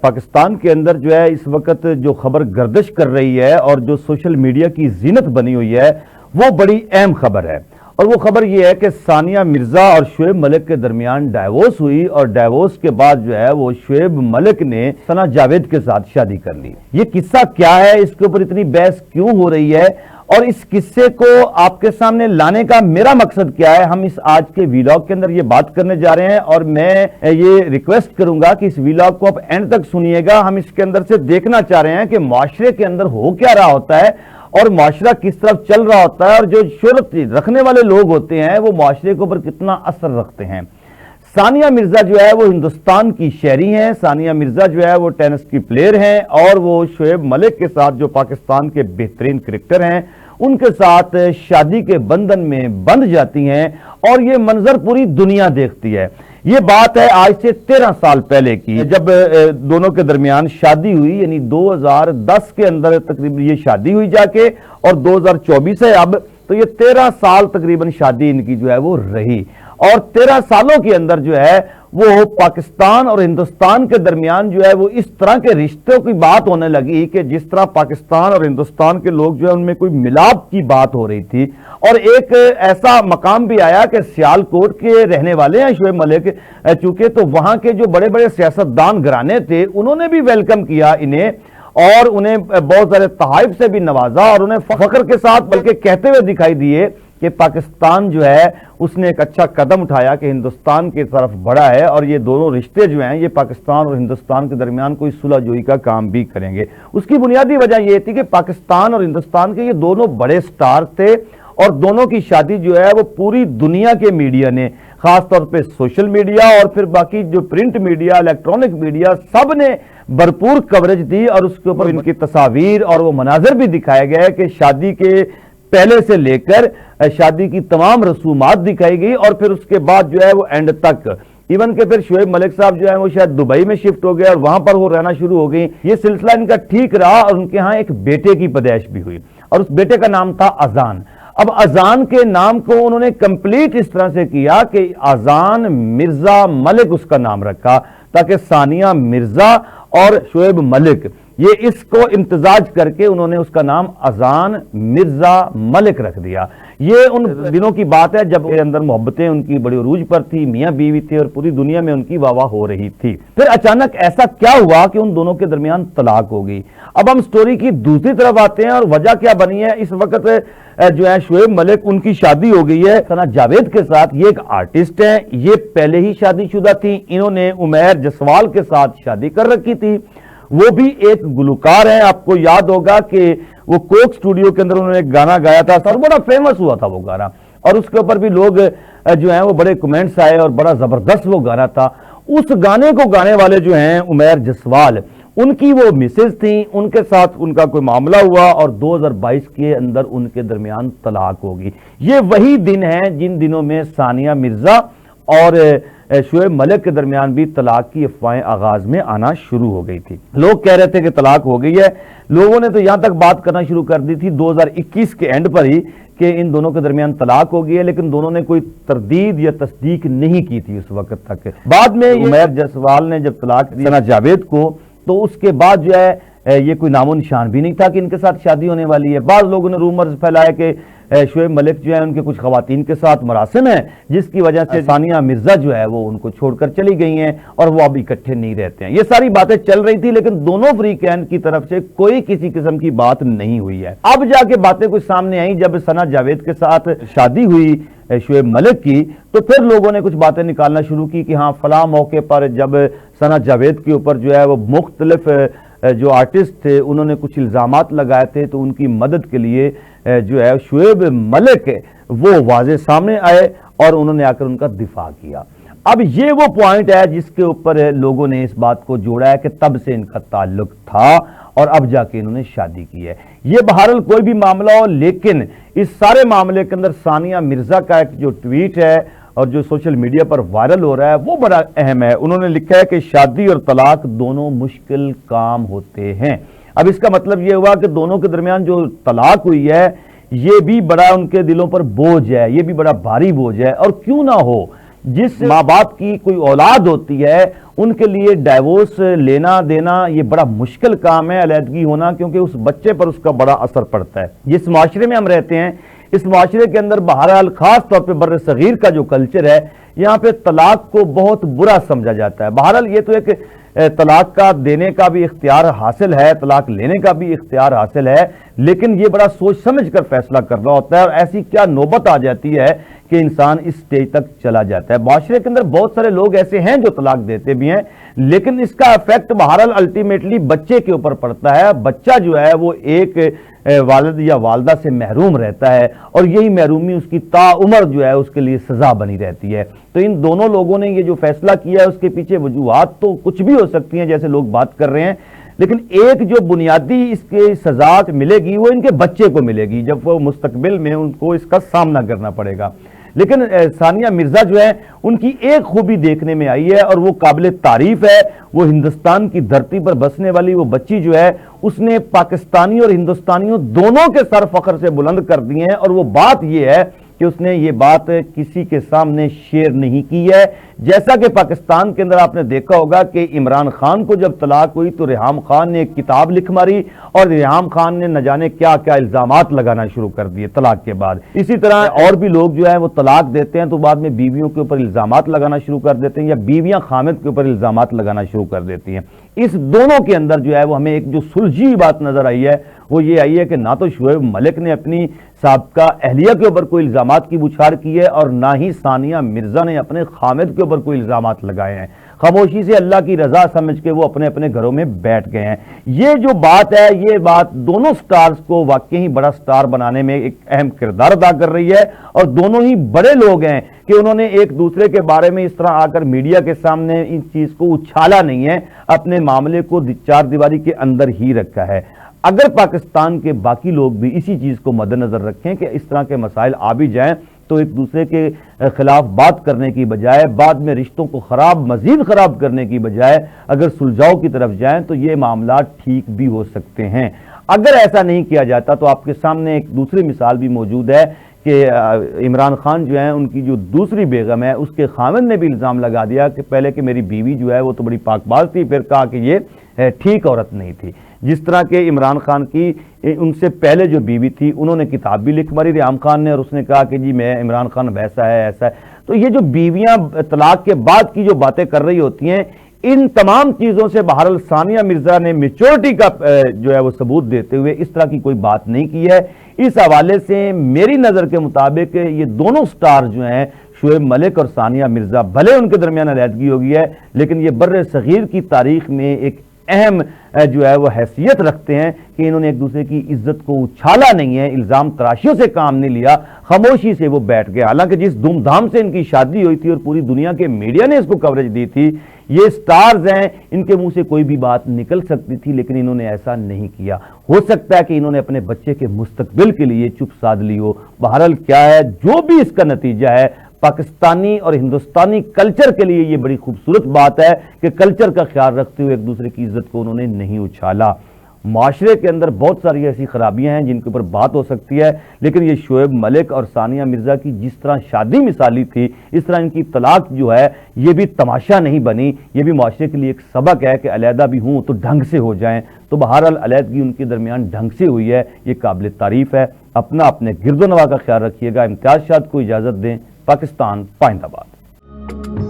پاکستان کے اندر جو ہے اس وقت جو خبر گردش کر رہی ہے اور جو سوشل میڈیا کی زینت بنی ہوئی ہے وہ بڑی اہم خبر ہے، اور وہ خبر یہ ہے کہ ثانیہ مرزا اور شعیب ملک کے درمیان ڈائیورس ہوئی، اور ڈائیورس کے بعد جو ہے وہ شعیب ملک نے ثنا جاوید کے ساتھ شادی کر لی۔ یہ قصہ کیا ہے، اس کے اوپر اتنی بحث کیوں ہو رہی ہے، اور اس قصے کو آپ کے سامنے لانے کا میرا مقصد کیا ہے، ہم اس آج کے ویلاگ کے اندر یہ بات کرنے جا رہے ہیں، اور میں یہ ریکویسٹ کروں گا کہ اس ویلاگ کو آپ اینڈ تک سنیے گا۔ ہم اس کے اندر سے دیکھنا چاہ رہے ہیں کہ معاشرے کے اندر ہو کیا رہا ہوتا ہے اور معاشرہ کس طرف چل رہا ہوتا ہے، اور جو شہرت رکھنے والے لوگ ہوتے ہیں وہ معاشرے کے اوپر کتنا اثر رکھتے ہیں۔ ثانیہ مرزا جو ہے وہ ہندوستان کی شہری ہیں، ثانیہ مرزا جو ہے وہ ٹینس کی پلیئر ہیں، اور وہ شعیب ملک کے ساتھ جو پاکستان کے بہترین کرکٹر ہیں ان کے ساتھ شادی کے بندھن میں بندھ جاتی ہیں، اور یہ منظر پوری دنیا دیکھتی ہے۔ یہ بات ہے آج سے 13 سال پہلے کی، جب دونوں کے درمیان شادی ہوئی، یعنی 2010 کے اندر تقریباً یہ شادی ہوئی جا کے، اور 2024 ہے اب، تو یہ 13 سال تقریباً شادی ان کی جو ہے وہ رہی، اور 13 سالوں کے اندر جو ہے وہ پاکستان اور ہندوستان کے درمیان جو ہے وہ اس طرح کے رشتوں کی بات ہونے لگی کہ جس طرح پاکستان اور ہندوستان کے لوگ جو ہے ان میں کوئی ملاپ کی بات ہو رہی تھی، اور ایک ایسا مقام بھی آیا کہ سیالکوٹ کے رہنے والے ہیں شعیب ملک، چونکہ تو وہاں کے جو بڑے بڑے سیاستدان گھرانے تھے انہوں نے بھی ویلکم کیا انہیں، اور انہیں بہت سارے تحائف سے بھی نوازا، اور انہیں فخر کے ساتھ بلکہ کہتے ہوئے دکھائی دیے کہ پاکستان جو ہے اس نے ایک اچھا قدم اٹھایا کہ ہندوستان کی طرف بڑھا ہے، اور یہ دونوں رشتے جو ہیں یہ پاکستان اور ہندوستان کے درمیان کوئی صلح جوئی کا کام بھی کریں گے۔ اس کی بنیادی وجہ یہ تھی کہ پاکستان اور ہندوستان کے یہ دونوں بڑے سٹار تھے، اور دونوں کی شادی جو ہے وہ پوری دنیا کے میڈیا نے، خاص طور پہ سوشل میڈیا اور پھر باقی جو پرنٹ میڈیا، الیکٹرونک میڈیا، سب نے بھرپور کوریج دی، اور اس کے اوپر ان کی تصاویر اور وہ مناظر بھی دکھائے گئے کہ شادی کے پہلے سے لے کر شادی کی تمام رسومات دکھائی گئی، اور پھر اس کے بعد جو ہے وہ اینڈ تک، ایون کہ پھر شعیب ملک صاحب جو ہے وہ شاید دبئی میں شفٹ ہو گئے اور وہاں پر وہ رہنا شروع ہو گئی۔ یہ سلسلہ ان کا ٹھیک رہا، اور ان کے ہاں ایک بیٹے کی پیدائش بھی ہوئی، اور اس بیٹے کا نام تھا اذان۔ اب اذان کے نام کو انہوں نے کمپلیٹ اس طرح سے کیا کہ اذان مرزا ملک اس کا نام رکھا، تاکہ ثانیہ مرزا اور شعیب ملک یہ اس کو امتزاج کر کے انہوں نے اس کا نام اذان مرزا ملک رکھ دیا۔ یہ ان دنوں کی بات ہے جب اندر محبتیں ان کی بڑی عروج پر تھی، میاں بیوی تھے، اور پوری دنیا میں ان کی واہ واہ ہو رہی تھی۔ پھر اچانک ایسا کیا ہوا کہ ان دونوں کے درمیان طلاق ہو گئی۔ اب ہم سٹوری کی دوسری طرف آتے ہیں، اور وجہ کیا بنی ہے۔ اس وقت جو ہے شعیب ملک ان کی شادی ہو گئی ہے ثنا جاوید کے ساتھ۔ یہ ایک آرٹسٹ ہیں، یہ پہلے ہی شادی شدہ تھی، انہوں نے عمیر جسوال کے ساتھ شادی کر رکھی تھی، وہ بھی ایک گلوکار ہیں۔ آپ کو یاد ہوگا کہ وہ کوک سٹوڈیو کے اندر انہوں نے ایک گانا گایا تھا، اور بڑا فیمس ہوا تھا وہ گانا، اور اس کے اوپر بھی لوگ جو ہیں وہ بڑے کمنٹس آئے، اور بڑا زبردست وہ گانا تھا۔ اس گانے کو گانے والے جو ہیں عمیر جسوال، ان کی وہ مسز تھیں، ان کے ساتھ ان کا کوئی معاملہ ہوا، اور 2022 کے اندر ان کے درمیان طلاق ہوگی۔ یہ وہی دن ہیں جن دنوں میں ثانیہ مرزا اور شعیب ملک کے درمیان بھی طلاق کی افواہیں آغاز میں آنا شروع ہو گئی تھی۔ لوگ کہہ رہے تھے کہ طلاق ہو گئی ہے، لوگوں نے تو یہاں تک بات کرنا شروع کر دی تھی 2021 کے اینڈ پر ہی کہ ان دونوں کے درمیان طلاق ہو گئی ہے، لیکن دونوں نے کوئی تردید یا تصدیق نہیں کی تھی اس وقت تک۔ بعد میں عمیر جسوال نے جب طلاق دی ثنا جاوید کو، تو اس کے بعد جو ہے یہ کوئی نام و نشان بھی نہیں تھا کہ ان کے ساتھ شادی ہونے والی ہے۔ بعض لوگوں نے رومرز پھیلائے کہ شعیب ملک جو ہے ان کے کچھ خواتین کے ساتھ مراسم ہیں، جس کی وجہ سے ثانیہ مرزا جو ہے وہ ان کو چھوڑ کر چلی گئی ہیں، اور وہ اب اکٹھے نہیں رہتے ہیں۔ یہ ساری باتیں چل رہی تھی، لیکن دونوں فریقین کی طرف سے کوئی کسی قسم کی بات نہیں ہوئی ہے۔ اب جا کے باتیں کچھ سامنے آئیں جب ثنا جاوید کے ساتھ شادی ہوئی شعیب ملک کی، تو پھر لوگوں نے کچھ باتیں نکالنا شروع کی کہ ہاں فلاں موقع پر جب ثنا جاوید کے اوپر جو ہے وہ مختلف جو آرٹسٹ تھے انہوں نے کچھ الزامات لگائے تھے، تو ان کی مدد کے لیے جو ہے شعیب ملک وہ واضح سامنے آئے، اور انہوں نے آ کر ان کا دفاع کیا۔ اب یہ وہ پوائنٹ ہے جس کے اوپر لوگوں نے اس بات کو جوڑا ہے کہ تب سے ان کا تعلق تھا، اور اب جا کے انہوں نے شادی کی ہے۔ یہ بہرحال کوئی بھی معاملہ ہو، لیکن اس سارے معاملے کے اندر ثانیہ مرزا کا ایک جو ٹویٹ ہے اور جو سوشل میڈیا پر وائرل ہو رہا ہے وہ بڑا اہم ہے۔ انہوں نے لکھا ہے کہ شادی اور طلاق دونوں مشکل کام ہوتے ہیں۔ اب اس کا مطلب یہ ہوا کہ دونوں کے درمیان جو طلاق ہوئی ہے یہ بھی بڑا ان کے دلوں پر بوجھ ہے، یہ بھی بڑا بھاری بوجھ ہے، اور کیوں نہ ہو جس ماں باپ کی کوئی اولاد ہوتی ہے ان کے لیے ڈائیورس لینا دینا یہ بڑا مشکل کام ہے، علیحدگی ہونا، کیونکہ اس بچے پر اس کا بڑا اثر پڑتا ہے۔ جس معاشرے میں ہم رہتے ہیں اس معاشرے کے اندر بہرحال خاص طور پہ بر صغیر کا جو کلچر ہے یہاں پہ طلاق کو بہت برا سمجھا جاتا ہے۔ بہرحال یہ تو ایک طلاق کا دینے کا بھی اختیار حاصل ہے، طلاق لینے کا بھی اختیار حاصل ہے، لیکن یہ بڑا سوچ سمجھ کر فیصلہ کرنا ہوتا ہے، اور ایسی کیا نوبت آ جاتی ہے کہ انسان اس سٹیج تک چلا جاتا ہے۔ معاشرے کے اندر بہت سارے لوگ ایسے ہیں جو طلاق دیتے بھی ہیں، لیکن اس کا ایفیکٹ بہرحال الٹیمیٹلی بچے کے اوپر پڑتا ہے۔ بچہ جو ہے وہ ایک والد یا والدہ سے محروم رہتا ہے، اور یہی محرومی اس کی تا عمر جو ہے اس کے لیے سزا بنی رہتی ہے۔ تو ان دونوں لوگوں نے یہ جو فیصلہ کیا ہے اس کے پیچھے وجوہات تو کچھ بھی ہو سکتی ہیں جیسے لوگ بات کر رہے ہیں، لیکن ایک جو بنیادی اس کے سزا ملے گی وہ ان کے بچے کو ملے گی جب وہ مستقبل میں ان کو اس کا سامنا کرنا پڑے گا۔ لیکن ثانیہ مرزا جو ہے ان کی ایک خوبی دیکھنے میں آئی ہے اور وہ قابل تعریف ہے۔ وہ ہندوستان کی دھرتی پر بسنے والی وہ بچی جو ہے اس نے پاکستانی اور ہندوستانیوں دونوں کے سر فخر سے بلند کر دیے ہیں، اور وہ بات یہ ہے کہ اس نے یہ بات کسی کے سامنے شیئر نہیں کی ہے۔ جیسا کہ پاکستان کے اندر آپ نے دیکھا ہوگا کہ عمران خان کو جب طلاق ہوئی تو ریحام خان نے ایک کتاب لکھ ماری، اور ریحام خان نے نہ جانے کیا کیا الزامات لگانا شروع کر دیے طلاق کے بعد۔ اسی طرح اور بھی لوگ جو ہیں وہ طلاق دیتے ہیں تو بعد میں بیویوں کے اوپر الزامات لگانا شروع کر دیتے ہیں، یا بیویاں خامد کے اوپر الزامات لگانا شروع کر دیتی ہیں۔ اس دونوں کے اندر جو ہے وہ ہمیں ایک جو سلجھی بات نظر آئی ہے وہ یہ آئی ہے کہ نہ تو شعیب ملک نے اپنی سابقہ اہلیہ کے اوپر کوئی الزامات کی بچھاڑ کی ہے، اور نہ ہی ثانیہ مرزا نے اپنے خامد کے اوپر کوئی الزامات لگائے ہیں۔ خاموشی سے اللہ کی رضا سمجھ کے وہ اپنے اپنے گھروں میں بیٹھ گئے ہیں۔ یہ جو بات ہے یہ بات دونوں سٹارز کو واقعی بڑا سٹار بنانے میں ایک اہم کردار ادا کر رہی ہے، اور دونوں ہی بڑے لوگ ہیں کہ انہوں نے ایک دوسرے کے بارے میں اس طرح آ کر میڈیا کے سامنے ان چیز کو اچھالا نہیں ہے، اپنے معاملے کو چار دیواری کے اندر ہی رکھا ہے۔ اگر پاکستان کے باقی لوگ بھی اسی چیز کو مد نظر رکھیں کہ اس طرح کے مسائل آ بھی جائیں تو ایک دوسرے کے خلاف بات کرنے کی بجائے، بعد میں رشتوں کو مزید خراب کرنے کی بجائے اگر سلجھاؤ کی طرف جائیں تو یہ معاملات ٹھیک بھی ہو سکتے ہیں۔ اگر ایسا نہیں کیا جاتا تو آپ کے سامنے ایک دوسری مثال بھی موجود ہے کہ عمران خان جو ہیں ان کی جو دوسری بیگم ہے اس کے خامد نے بھی الزام لگا دیا کہ پہلے کہ میری بیوی جو ہے وہ تو بڑی پاک باز تھی، پھر کہا کہ یہ ٹھیک عورت نہیں تھی۔ جس طرح کہ عمران خان کی ان سے پہلے جو بیوی تھی انہوں نے کتاب بھی لکھ ماری ریحام خان نے، اور اس نے کہا کہ جی میں عمران خان ویسا ہے ایسا ہے۔ تو یہ جو بیویاں طلاق کے بعد کی جو باتیں کر رہی ہوتی ہیں ان تمام چیزوں سے بہرحال ثانیہ مرزا نے میچورٹی کا جو ہے وہ ثبوت دیتے ہوئے اس طرح کی کوئی بات نہیں کی ہے۔ اس حوالے سے میری نظر کے مطابق یہ دونوں سٹار جو ہیں شعیب ملک اور ثانیہ مرزا، بھلے ان کے درمیان علیحدگی ہو گئی ہے لیکن یہ بر صغیر کی تاریخ میں ایک اہم جو ہے وہ حیثیت رکھتے ہیں کہ انہوں نے ایک دوسرے کی عزت کو اچھالا نہیں ہے، الزام تراشیوں سے کام نہیں لیا، خاموشی سے وہ بیٹھ گئے۔ حالانکہ جس دھوم دھام سے ان کی شادی ہوئی تھی اور پوری دنیا کے میڈیا نے اس کو کوریج دی تھی، یہ سٹارز ہیں، ان کے منہ سے کوئی بھی بات نکل سکتی تھی لیکن انہوں نے ایسا نہیں کیا۔ ہو سکتا ہے کہ انہوں نے اپنے بچے کے مستقبل کے لیے چپ سادھ لی ہو۔ بہرحال کیا ہے جو بھی اس کا نتیجہ ہے، پاکستانی اور ہندوستانی کلچر کے لیے یہ بڑی خوبصورت بات ہے کہ کلچر کا خیال رکھتے ہوئے ایک دوسرے کی عزت کو انہوں نے نہیں اچھالا۔ معاشرے کے اندر بہت ساری ایسی خرابیاں ہیں جن کے اوپر بات ہو سکتی ہے، لیکن یہ شعیب ملک اور ثانیہ مرزا کی جس طرح شادی مثالی تھی اس طرح ان کی طلاق جو ہے یہ بھی تماشا نہیں بنی، یہ بھی معاشرے کے لیے ایک سبق ہے کہ علیحدہ بھی ہوں تو ڈھنگ سے ہو جائیں۔ تو بہرحال علیحدگی ان کے درمیان ڈھنگ سے ہوئی ہے، یہ قابل تعریف ہے۔ اپنے گرد و نواح کا خیال رکھیے گا۔ امتیاز شاد کو اجازت دیں۔ پاکستان پائند آباد۔